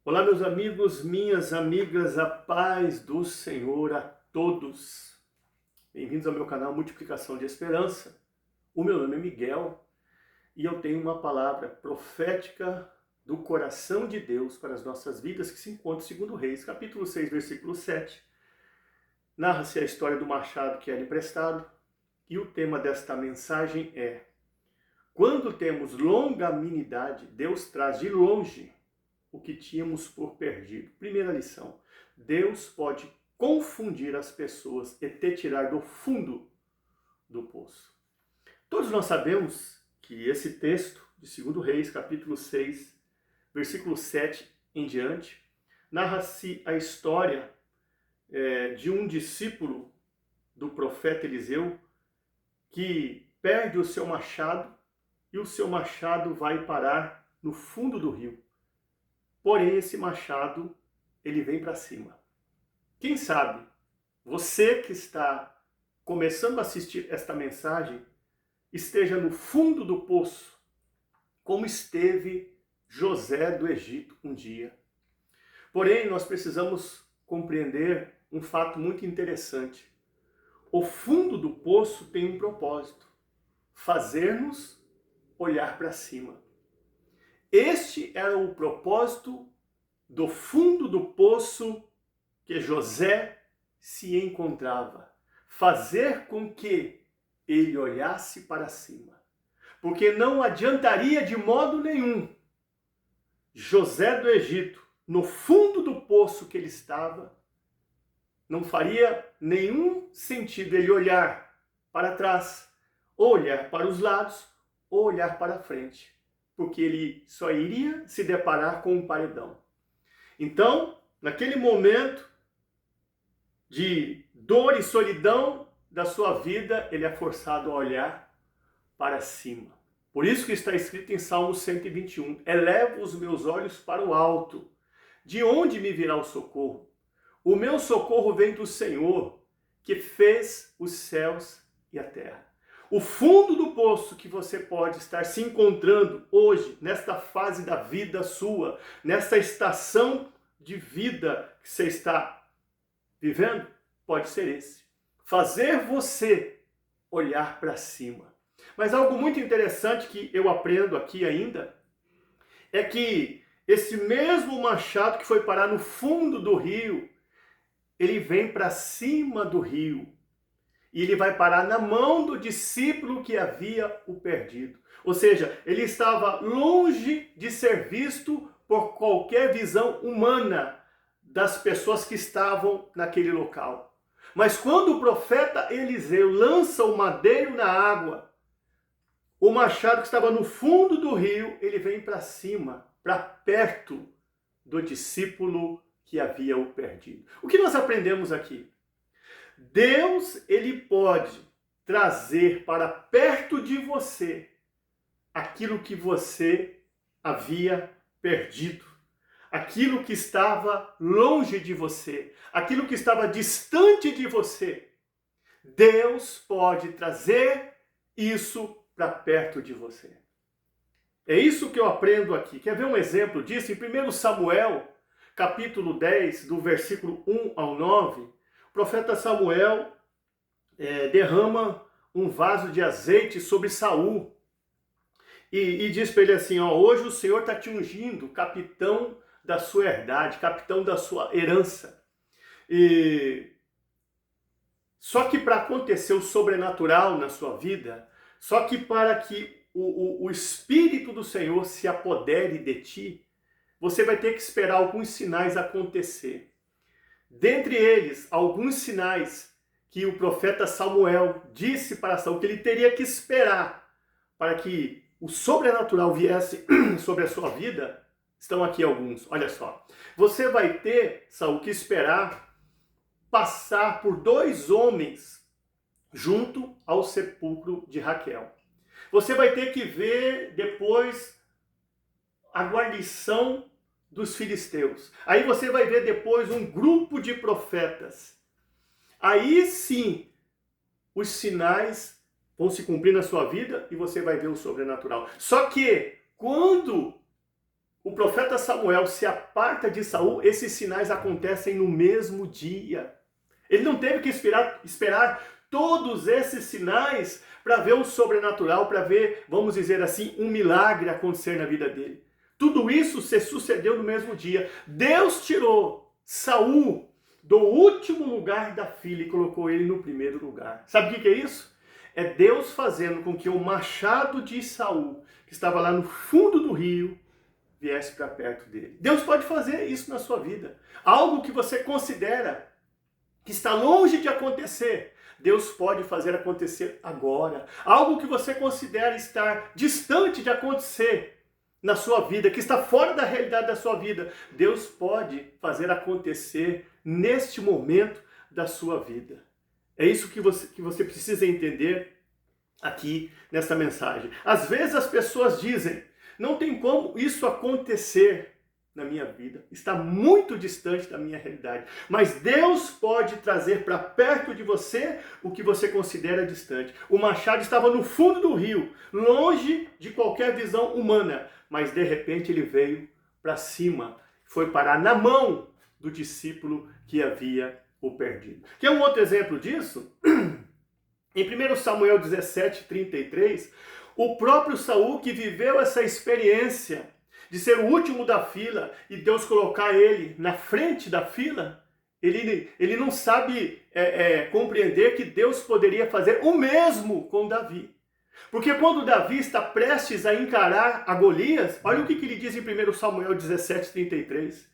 Olá, meus amigos, minhas amigas, a paz do Senhor a todos. Bem-vindos ao meu canal Multiplicação de Esperança. O meu nome é Miguel e eu tenho uma palavra profética do coração de Deus para as nossas vidas que se encontra em 2 Reis, capítulo 6, versículo 7. Narra-se a história do machado que era emprestado e o tema desta mensagem é: quando temos longanimidade, Deus traz de longe o que tínhamos por perdido. Primeira lição: Deus pode confundir as pessoas e te tirar do fundo do poço. Todos nós sabemos que esse texto de 2 Reis, capítulo 6, versículo 7 em diante, narra-se a história de um discípulo do profeta Eliseu que perde o seu machado e o seu machado vai parar no fundo do rio. Porém, esse machado, ele vem para cima. Quem sabe, você que está começando a assistir esta mensagem, esteja no fundo do poço, como esteve José do Egito um dia. Porém, nós precisamos compreender um fato muito interessante. O fundo do poço tem um propósito: fazer-nos olhar para cima. Este era o propósito do fundo do poço que José se encontrava. Fazer com que ele olhasse para cima. Porque não adiantaria de modo nenhum José do Egito, no fundo do poço que ele estava, não faria nenhum sentido ele olhar para trás, ou olhar para os lados, ou olhar para frente. Porque ele só iria se deparar com um paredão. Então, naquele momento de dor e solidão da sua vida, ele é forçado a olhar para cima. Por isso que está escrito em Salmo 121, elevo os meus olhos para o alto. De onde me virá o socorro? O meu socorro vem do Senhor, que fez os céus e a terra. O fundo do poço que você pode estar se encontrando hoje, nesta fase da vida sua, nesta estação de vida que você está vivendo, pode ser esse. Fazer você olhar para cima. Mas algo muito interessante que eu aprendo aqui ainda, é que esse mesmo machado que foi parar no fundo do rio, ele vem para cima do rio. E ele vai parar na mão do discípulo que havia o perdido. Ou seja, ele estava longe de ser visto por qualquer visão humana das pessoas que estavam naquele local. Mas quando o profeta Eliseu lança o madeiro na água, o machado que estava no fundo do rio, ele vem para cima, para perto do discípulo que havia o perdido. O que nós aprendemos aqui? Deus, ele pode trazer para perto de você aquilo que você havia perdido, aquilo que estava longe de você, aquilo que estava distante de você. Deus pode trazer isso para perto de você. É isso que eu aprendo aqui. Quer ver um exemplo disso? Em 1 Samuel, capítulo 10, do versículo 1 ao 9, o profeta Samuel derrama um vaso de azeite sobre Saul e diz para ele assim, hoje o Senhor está te ungindo, capitão da sua herdade, capitão da sua herança. Só que para acontecer o sobrenatural na sua vida, só que para que o Espírito do Senhor se apodere de ti, você vai ter que esperar alguns sinais acontecer. Dentre eles, alguns sinais que o profeta Samuel disse para Saul que ele teria que esperar para que o sobrenatural viesse sobre a sua vida, estão aqui alguns. Olha só. Você vai ter, Saul, que esperar passar por 2 homens junto ao sepulcro de Raquel. Você vai ter que ver depois a guarnição dos filisteus. Aí você vai ver depois um grupo de profetas. Aí sim, os sinais vão se cumprir na sua vida e você vai ver o sobrenatural. Só que, quando o profeta Samuel se aparta de Saul, esses sinais acontecem no mesmo dia. Ele não teve que esperar todos esses sinais para ver o sobrenatural, para ver, vamos dizer assim, um milagre acontecer na vida dele. Tudo isso se sucedeu no mesmo dia. Deus tirou Saul do último lugar da fila e colocou ele no primeiro lugar. Sabe o que é isso? É Deus fazendo com que o machado de Saul, que estava lá no fundo do rio, viesse para perto dele. Deus pode fazer isso na sua vida. Algo que você considera que está longe de acontecer, Deus pode fazer acontecer agora. Algo que você considera estar distante de acontecer na sua vida, que está fora da realidade da sua vida, Deus pode fazer acontecer neste momento da sua vida. É isso que você precisa entender aqui nessa mensagem. Às vezes as pessoas dizem, não tem como isso acontecer na minha vida, está muito distante da minha realidade. Mas Deus pode trazer para perto de você o que você considera distante. O machado estava no fundo do rio, longe de qualquer visão humana, mas de repente ele veio para cima, foi parar na mão do discípulo que havia o perdido. Quer um outro exemplo disso? Em 1 Samuel 17:33, o próprio Saul, que viveu essa experiência de ser o último da fila e Deus colocar ele na frente da fila, ele não sabe compreender que Deus poderia fazer o mesmo com Davi. Porque quando Davi está prestes a encarar a Golias, olha o que ele diz em 1 Samuel 17:33.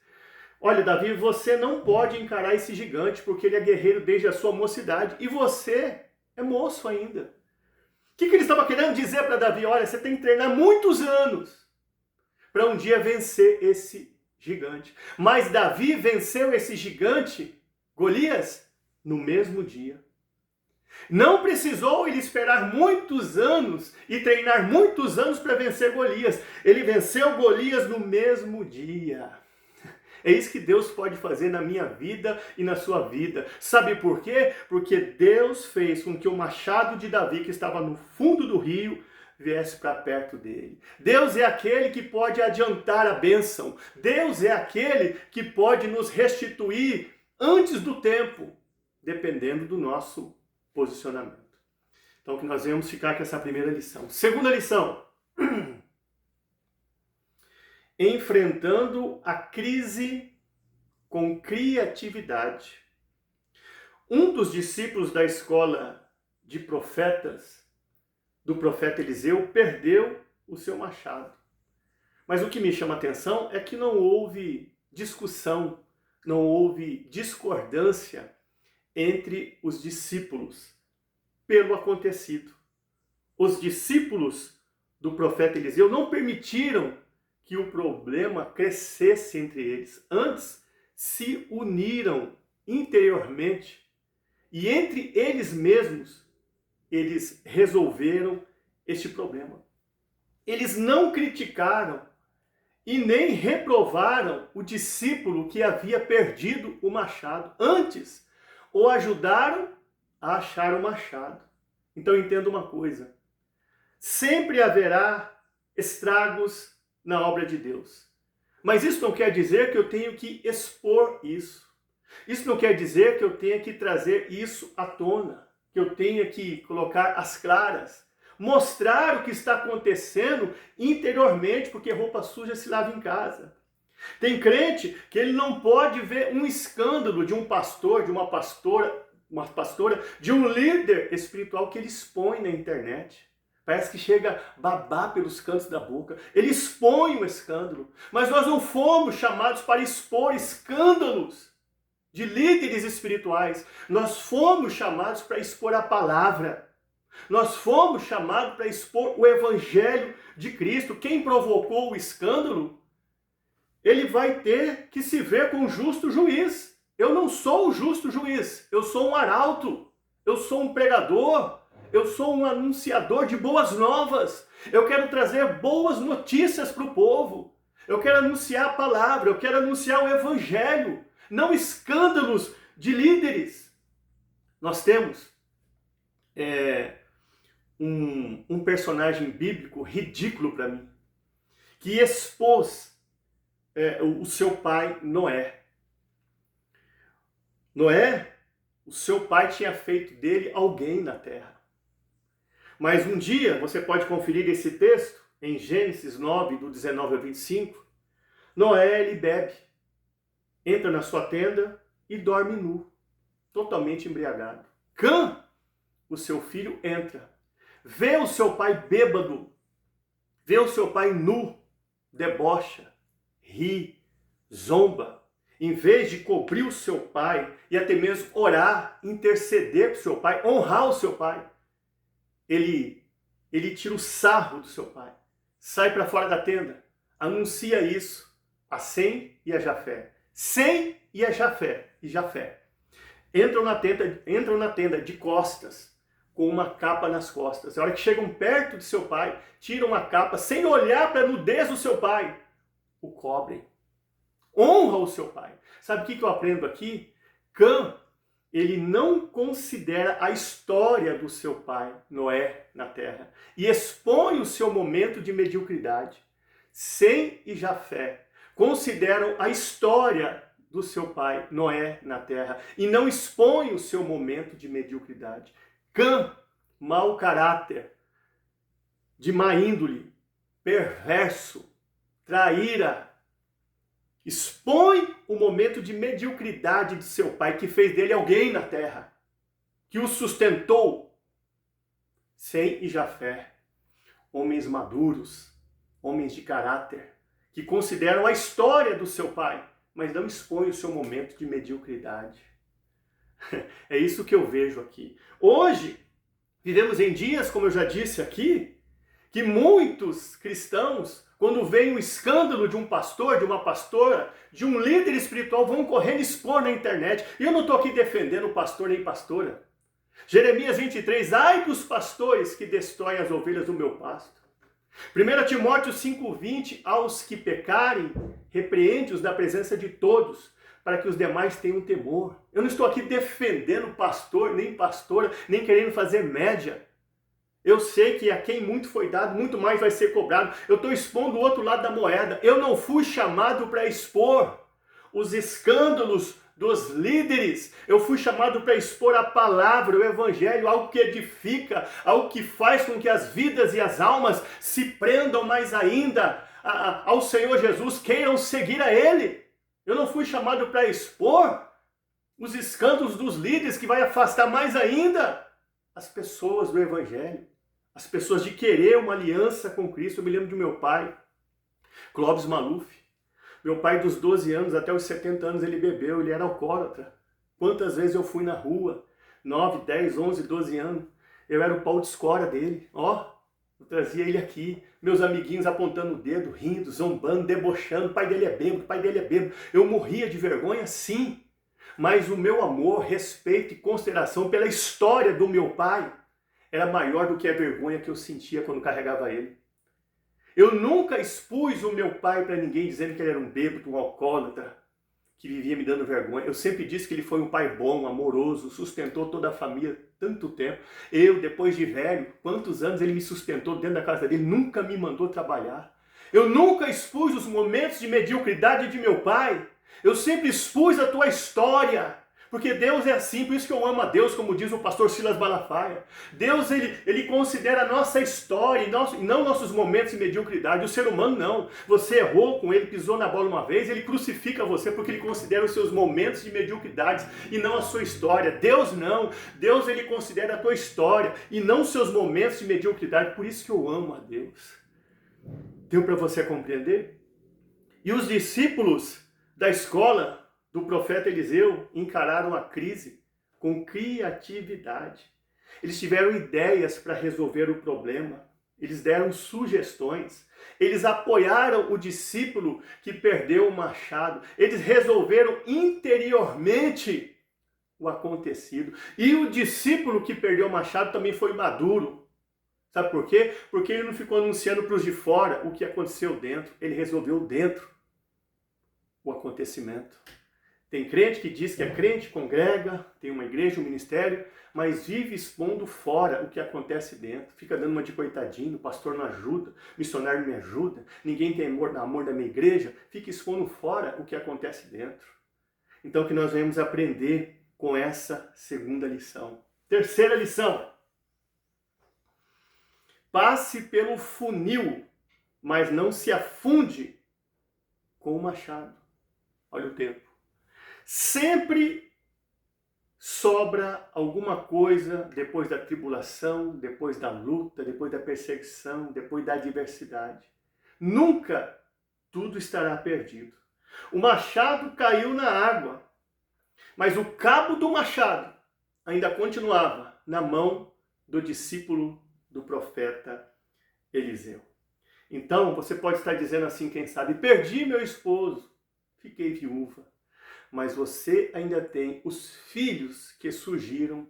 Olha, Davi, você não pode encarar esse gigante, porque ele é guerreiro desde a sua mocidade, e você é moço ainda. O que ele estava querendo dizer para Davi? Olha, você tem que treinar muitos anos para um dia vencer esse gigante. Mas Davi venceu esse gigante, Golias, no mesmo dia. Não precisou ele esperar muitos anos e treinar muitos anos para vencer Golias. Ele venceu Golias no mesmo dia. É isso que Deus pode fazer na minha vida e na sua vida. Sabe por quê? Porque Deus fez com que o machado de Davi, que estava no fundo do rio, viesse para perto dele. Deus é aquele que pode adiantar a bênção. Deus é aquele que pode nos restituir antes do tempo, dependendo do nosso posicionamento. Então, que nós vamos ficar com essa primeira lição. Segunda lição. Enfrentando a crise com criatividade. Um dos discípulos da escola de profetas, do profeta Eliseu, perdeu o seu machado. Mas o que me chama a atenção é que não houve discussão, não houve discordância entre os discípulos pelo acontecido. Os discípulos do profeta Eliseu não permitiram que o problema crescesse entre eles. Antes, se uniram interiormente e entre eles mesmos, eles resolveram este problema. Eles não criticaram e nem reprovaram o discípulo que havia perdido o machado. Antes, o ajudaram a achar o machado. Então entenda uma coisa. Sempre haverá estragos na obra de Deus. Mas isso não quer dizer que eu tenho que expor isso. Isso não quer dizer que eu tenha que trazer isso à tona, que eu tenha que colocar às claras, mostrar o que está acontecendo interiormente, porque roupa suja se lava em casa. Tem crente que ele não pode ver um escândalo de um pastor, de uma pastora, de um líder espiritual que ele expõe na internet. Parece que chega a babar pelos cantos da boca. Ele expõe o escândalo. Mas nós não fomos chamados para expor escândalos de líderes espirituais. Nós fomos chamados para expor a palavra. Nós fomos chamados para expor o evangelho de Cristo. Quem provocou o escândalo, ele vai ter que se ver com o justo juiz. Eu não sou o justo juiz. Eu sou um arauto. Eu sou um pregador. Eu sou um anunciador de boas novas. Eu quero trazer boas notícias para o povo. Eu quero anunciar a palavra. Eu quero anunciar o evangelho. Não escândalos de líderes. Nós temos um personagem bíblico ridículo para mim, que expôs o seu pai Noé. Noé, o seu pai tinha feito dele alguém na terra. Mas um dia, você pode conferir esse texto, em Gênesis 9, do 19 ao 25, Noé, ele bebe, entra na sua tenda e dorme nu, totalmente embriagado. Cã, o seu filho, entra, vê o seu pai bêbado, vê o seu pai nu, debocha, ri, zomba. Em vez de cobrir o seu pai e até mesmo orar, interceder para o seu pai, honrar o seu pai, ele tira o sarro do seu pai, sai para fora da tenda, anuncia isso a Sem e a Jafé. Sem e a Jafé entram na tenda de costas, com uma capa nas costas. A hora que chegam perto de seu pai, tiram a capa sem olhar para a nudez do seu pai, o cobrem. Honra o seu pai. Sabe o que eu aprendo aqui? Cã, ele não considera a história do seu pai, Noé, na terra, e expõe o seu momento de mediocridade. Sem e Jafé consideram a história do seu pai, Noé, na terra, e não expõe o seu momento de mediocridade. Cã, mau caráter, de má índole, perverso, traíra, expõe o momento de mediocridade de seu pai, que fez dele alguém na terra, que o sustentou. Sem e Jafé, homens maduros, homens de caráter, que consideram a história do seu pai, mas não expõem o seu momento de mediocridade. É isso que eu vejo aqui. Hoje, vivemos em dias, como eu já disse aqui, que muitos cristãos, quando vem um escândalo de um pastor, de uma pastora, de um líder espiritual, vão correndo expor na internet. E eu não estou aqui defendendo pastor nem pastora. Jeremias 23, ai dos pastores que destroem as ovelhas do meu pasto. 1 Timóteo 5,20, aos que pecarem, repreende-os na presença de todos, para que os demais tenham temor. Eu não estou aqui defendendo pastor, nem pastora, nem querendo fazer média. Eu sei que a quem muito foi dado, muito mais vai ser cobrado. Eu estou expondo o outro lado da moeda. Eu não fui chamado para expor os escândalos dos líderes. Eu fui chamado para expor a palavra, o evangelho, algo que edifica, algo que faz com que as vidas e as almas se prendam mais ainda ao Senhor Jesus, queiram seguir a Ele. Eu não fui chamado para expor os escândalos dos líderes, que vai afastar mais ainda as pessoas do evangelho. As pessoas de querer uma aliança com Cristo. Eu me lembro do meu pai, Clóvis Maluf. Meu pai, dos 12 anos até os 70 anos, ele bebeu, ele era alcoólatra. Quantas vezes eu fui na rua, 9, 10, 11, 12 anos, eu era o pau de escória dele. Eu trazia ele aqui, meus amiguinhos apontando o dedo, rindo, zombando, debochando, o pai dele é bêbado, o pai dele é bêbado. Eu morria de vergonha, sim, mas o meu amor, respeito e consideração pela história do meu pai era maior do que a vergonha que eu sentia quando carregava ele. Eu nunca expus o meu pai para ninguém dizendo que ele era um bêbado, um alcoólatra, que vivia me dando vergonha. Eu sempre disse que ele foi um pai bom, amoroso, sustentou toda a família tanto tempo. Eu, depois de velho, quantos anos ele me sustentou dentro da casa dele, nunca me mandou trabalhar. Eu nunca expus os momentos de mediocridade de meu pai. Eu sempre expus a tua história. Porque Deus é assim, por isso que eu amo a Deus, como diz o pastor Silas Malafaia. Deus, ele considera a nossa história e não nossos momentos de mediocridade. O ser humano não. Você errou com ele, pisou na bola uma vez, ele crucifica você porque ele considera os seus momentos de mediocridade e não a sua história. Deus não. Deus, ele considera a tua história e não os seus momentos de mediocridade. Por isso que eu amo a Deus. Deu para você compreender? E os discípulos da escola do profeta Eliseu encararam a crise com criatividade. Eles tiveram ideias para resolver o problema. Eles deram sugestões. Eles apoiaram o discípulo que perdeu o machado. Eles resolveram interiormente o acontecido. E o discípulo que perdeu o machado também foi maduro. Sabe por quê? Porque ele não ficou anunciando para os de fora o que aconteceu dentro. Ele resolveu dentro o acontecimento. Tem crente que diz que é crente, congrega, tem uma igreja, um ministério, mas vive expondo fora o que acontece dentro. Fica dando uma de coitadinho, o pastor não ajuda, o missionário não me ajuda, ninguém tem amor da minha igreja. Fica expondo fora o que acontece dentro. Então, que nós venhamos aprender com essa segunda lição. Terceira lição. Passe pelo funil, mas não se afunde com o machado. Olha o tempo. Sempre sobra alguma coisa depois da tribulação, depois da luta, depois da perseguição, depois da adversidade. Nunca tudo estará perdido. O machado caiu na água, mas o cabo do machado ainda continuava na mão do discípulo do profeta Eliseu. Então, você pode estar dizendo assim, quem sabe, perdi meu esposo, fiquei viúva. Mas você ainda tem os filhos que surgiram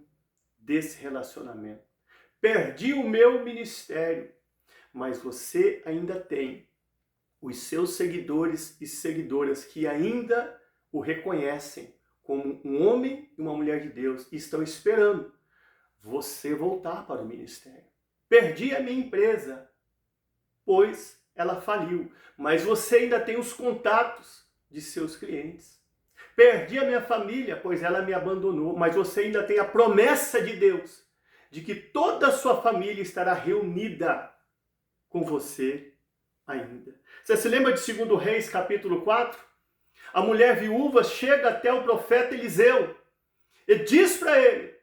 desse relacionamento. Perdi o meu ministério, mas você ainda tem os seus seguidores e seguidoras que ainda o reconhecem como um homem e uma mulher de Deus e estão esperando você voltar para o ministério. Perdi a minha empresa, pois ela faliu, mas você ainda tem os contatos de seus clientes. Perdi a minha família, pois ela me abandonou, mas você ainda tem a promessa de Deus de que toda a sua família estará reunida com você ainda. Você se lembra de 2 Reis, capítulo 4? A mulher viúva chega até o profeta Eliseu e diz para ele: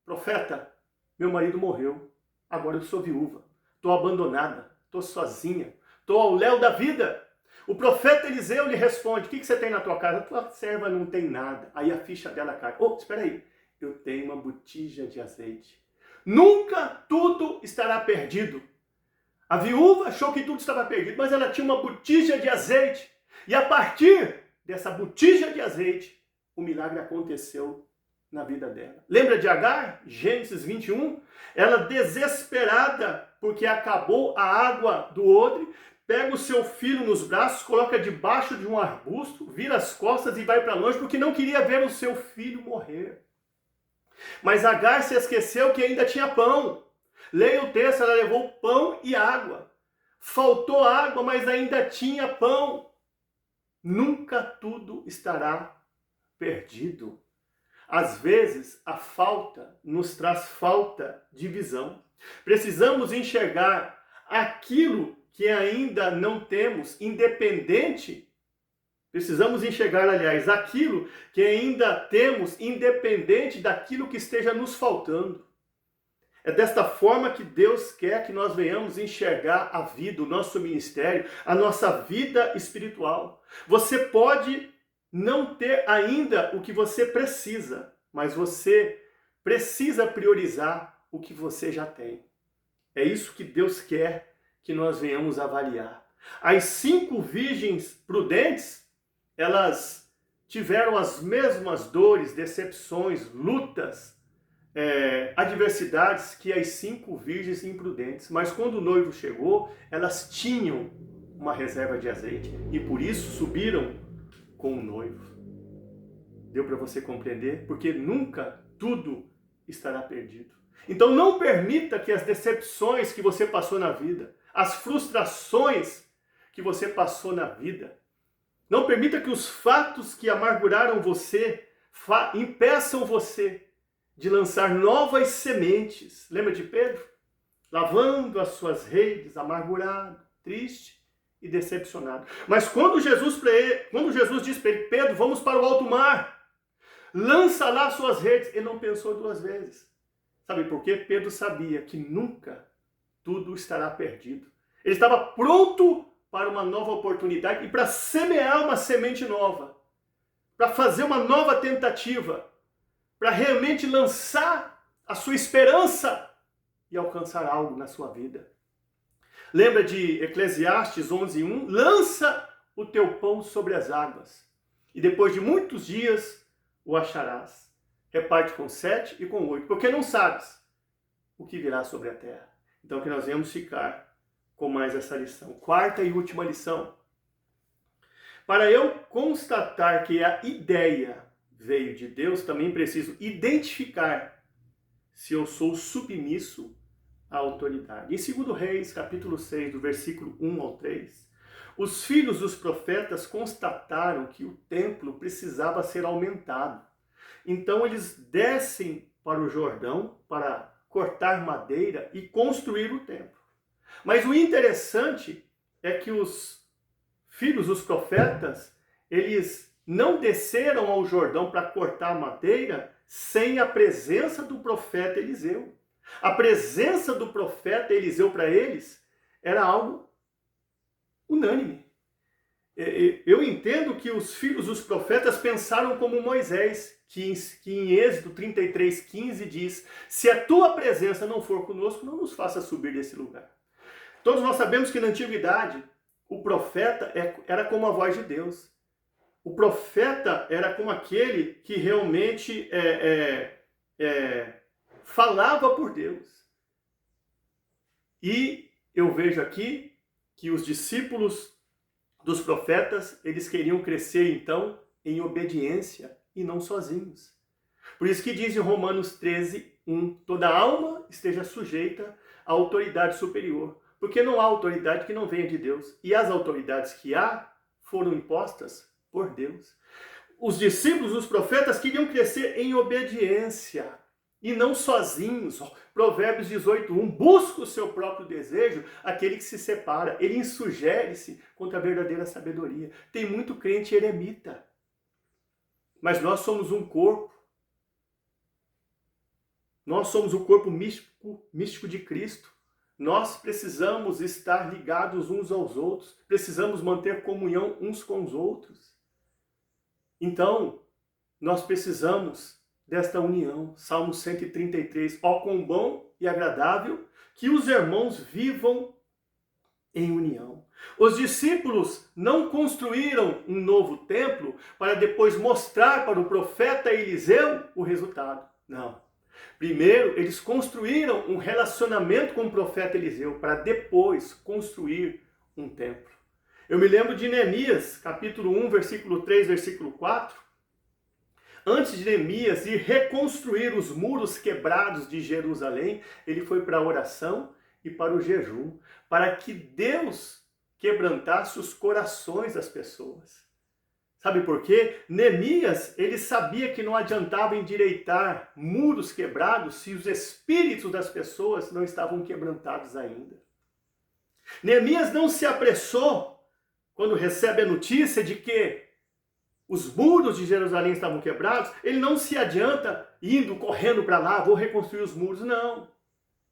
profeta, meu marido morreu, agora eu sou viúva, estou abandonada, estou sozinha, estou ao léu da vida. O profeta Eliseu lhe responde: o que você tem na tua casa? A tua serva não tem nada. Aí a ficha dela cai. Espera aí, eu tenho uma botija de azeite. Nunca tudo estará perdido. A viúva achou que tudo estava perdido, mas ela tinha uma botija de azeite. E a partir dessa botija de azeite, o milagre aconteceu na vida dela. Lembra de Agar? Gênesis 21? Ela desesperada porque acabou a água do odre, pega o seu filho nos braços, coloca debaixo de um arbusto, vira as costas e vai para longe porque não queria ver o seu filho morrer. Mas Agar se esqueceu que ainda tinha pão. Leia o texto, ela levou pão e água. Faltou água, mas ainda tinha pão. Nunca tudo estará perdido. Às vezes, a falta nos traz falta de visão. Precisamos enxergar aquilo que ainda não temos, independente. Precisamos enxergar, aliás, aquilo que ainda temos, independente daquilo que esteja nos faltando. É desta forma que Deus quer que nós venhamos enxergar a vida, o nosso ministério, a nossa vida espiritual. Você pode não ter ainda o que você precisa, mas você precisa priorizar o que você já tem. É isso que Deus quer que nós venhamos avaliar. As 5 virgens prudentes, elas tiveram as mesmas dores, decepções, lutas, adversidades que as 5 virgens imprudentes. Mas quando o noivo chegou, elas tinham uma reserva de azeite e por isso subiram com o noivo. Deu para você compreender? Porque nunca tudo estará perdido. Então não permita que as decepções que você passou na vida, as frustrações que você passou na vida, não permita que os fatos que amarguraram você impeçam você de lançar novas sementes. Lembra de Pedro? Lavando as suas redes, amargurado, triste e decepcionado. Mas quando Jesus diz para ele: Pedro, vamos para o alto mar, lança lá suas redes, ele não pensou 2 vezes. Sabe por quê? Pedro sabia que nunca tudo estará perdido. Ele estava pronto para uma nova oportunidade e para semear uma semente nova, para fazer uma nova tentativa, para realmente lançar a sua esperança e alcançar algo na sua vida. Lembra de Eclesiastes 11:1? Lança o teu pão sobre as águas, e depois de muitos dias o acharás. Reparte com 7 e com 8, porque não sabes o que virá sobre a terra. Então que nós venhamos ficar com mais essa lição. 4ª e última lição. Para eu constatar que a ideia veio de Deus, também preciso identificar se eu sou submisso à autoridade. Em 2 Reis, capítulo 6, do versículo 1 ao 3, os filhos dos profetas constataram que o templo precisava ser aumentado. Então eles descem para o Jordão para cortar madeira e construir o templo. Mas o interessante é que os filhos dos profetas, eles não desceram ao Jordão para cortar madeira sem a presença do profeta Eliseu. A presença do profeta Eliseu para eles era algo unânime. Eu entendo que os filhos dos profetas pensaram como Moisés, que em Êxodo 33:15 diz: se a tua presença não for conosco, não nos faça subir desse lugar. Todos nós sabemos que na antiguidade o profeta era como a voz de Deus. O profeta era como aquele que realmente falava por Deus. E eu vejo aqui que os discípulos dos profetas, eles queriam crescer então em obediência e não sozinhos. Por isso que diz em Romanos 13:1, toda alma esteja sujeita à autoridade superior, porque não há autoridade que não venha de Deus, e as autoridades que há foram impostas por Deus. Os discípulos dos profetas queriam crescer em obediência e não sozinhos. Provérbios 18:1, busca o seu próprio desejo, aquele que se separa, ele insugere-se contra a verdadeira sabedoria. Tem muito crente eremita, mas nós somos um corpo. Nós somos o corpo místico de Cristo. Nós precisamos estar ligados uns aos outros, precisamos manter comunhão uns com os outros. Então, nós precisamos desta união. Salmo 133, ó quão bom e agradável que os irmãos vivam em união. Os discípulos não construíram um novo templo para depois mostrar para o profeta Eliseu o resultado. Não. Primeiro, eles construíram um relacionamento com o profeta Eliseu para depois construir um templo. Eu me lembro de Neemias, capítulo 1, versículo 3, versículo 4. Antes de Neemias ir reconstruir os muros quebrados de Jerusalém, ele foi para a oração e para o jejum, para que Deus quebrantasse os corações das pessoas. Sabe por quê? Neemias, ele sabia que não adiantava endireitar muros quebrados se os espíritos das pessoas não estavam quebrantados ainda. Neemias não se apressou quando recebe a notícia de que os muros de Jerusalém estavam quebrados. Ele não se adianta indo, correndo para lá, vou reconstruir os muros. Não.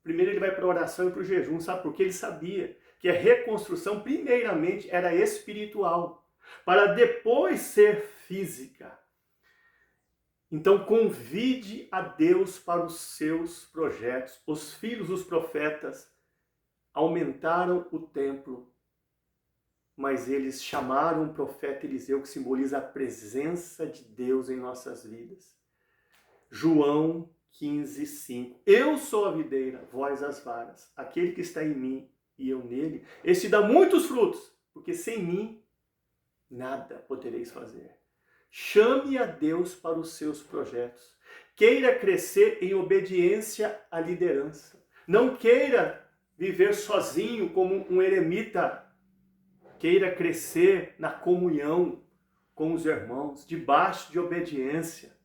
Primeiro ele vai para a oração e para o jejum. Sabe por quê? Ele sabia que a reconstrução, primeiramente, era espiritual, para depois ser física. Então convide a Deus para os seus projetos. Os filhos dos profetas aumentaram o templo, mas eles chamaram o profeta Eliseu, que simboliza a presença de Deus em nossas vidas. João 15:5. Eu sou a videira, vós as varas. Aquele que está em mim e eu nele, este dá muitos frutos, porque sem mim nada podereis fazer. Chame a Deus para os seus projetos. Queira crescer em obediência à liderança. Não queira viver sozinho como um eremita. Queira crescer na comunhão com os irmãos, debaixo de obediência.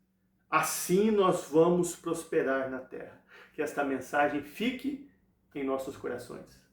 Assim nós vamos prosperar na terra. Que esta mensagem fique em nossos corações.